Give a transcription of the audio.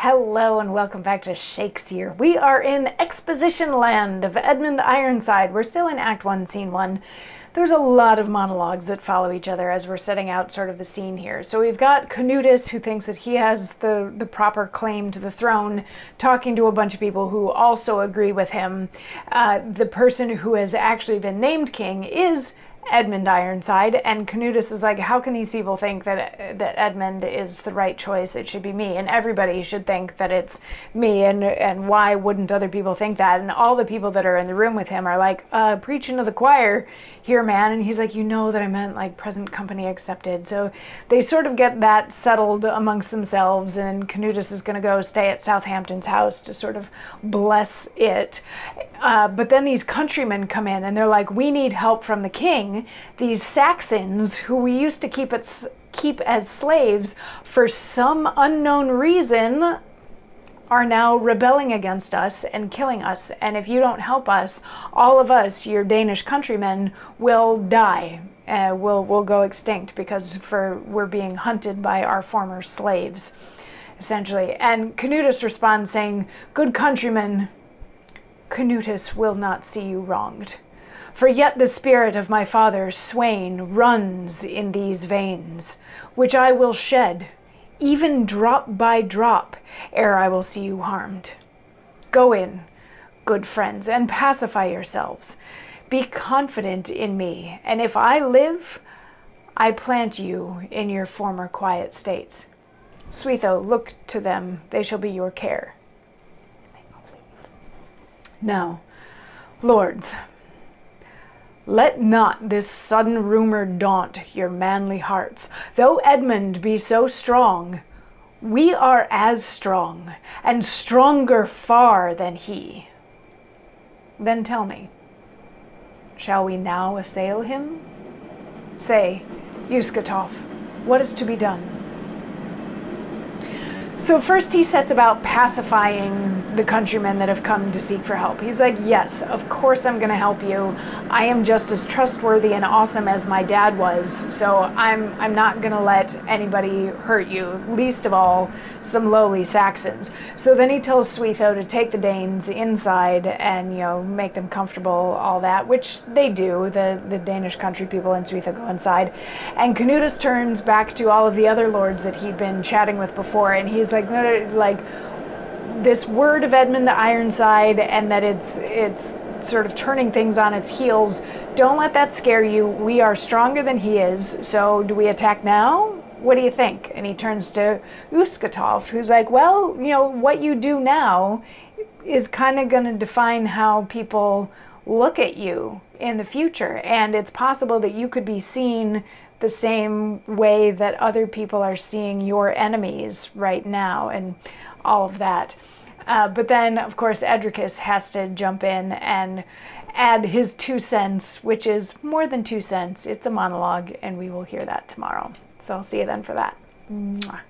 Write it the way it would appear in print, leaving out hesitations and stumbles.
Hello and welcome back to Shakesyear. We are in exposition land of Edmund Ironside. We're still in Act 1, Scene 1. There's a lot of monologues that follow each other as we're setting out sort of the scene here. So we've got Canutus, who thinks that he has the proper claim to the throne, talking to a bunch of people who also agree with him. The person who has actually been named king is Edmund Ironside, and Canutus is like, how can these people think that Edmund is the right choice? It should be me, and everybody should think that it's me, and why wouldn't other people think that? And all the people that are in the room with him are like, preaching to the choir here, man. And he's like, you know that I meant like present company accepted. So they sort of get that settled amongst themselves, and Canutus is going to go stay at Southampton's house to sort of bless it. But then these countrymen come in and they're like, we need help from the king. These Saxons, who we used to keep as slaves, for some unknown reason, are now rebelling against us and killing us. And if you don't help us, all of us, your Danish countrymen, will die. We'll go extinct because we're being hunted by our former slaves, essentially. And Canutus responds saying, good countrymen, Canutus will not see you wronged. For yet the spirit of my father Swain runs in these veins, which I will shed, even drop by drop, ere I will see you harmed. Go in, good friends, and pacify yourselves. Be confident in me, and if I live, I plant you in your former quiet states. Swetho, look to them, they shall be your care. Now, lords, let not this sudden rumor daunt your manly hearts. Though Edmund be so strong, we are as strong, and stronger far than he. Then tell me, shall we now assail him? Say, Shakesyear, what is to be done? So first he sets about pacifying the countrymen that have come to seek for help. He's like, yes, of course I'm going to help you. I am just as trustworthy and awesome as my dad was, so I'm not going to let anybody hurt you, least of all some lowly Saxons. So then he tells Swetho to take the Danes inside and, you know, make them comfortable, all that, which they do. The Danish country people and Swetho go inside. And Canutus turns back to all of the other lords that he'd been chatting with before, and he's like, no, like this word of Edmund Ironside, and that it's sort of turning things on its heels. Don't let that scare you. We are stronger than he is. So do we attack now? What do you think? And he turns to Shakesyear, who's like, well, you know, what you do now is kind of going to define how people look at you in the future. And it's possible that you could be seen the same way that other people are seeing your enemies right now, and all of that. But then, of course, Edricus has to jump in and add his 2 cents, which is more than 2 cents. It's a monologue, and we will hear that tomorrow. So I'll see you then for that. Mwah.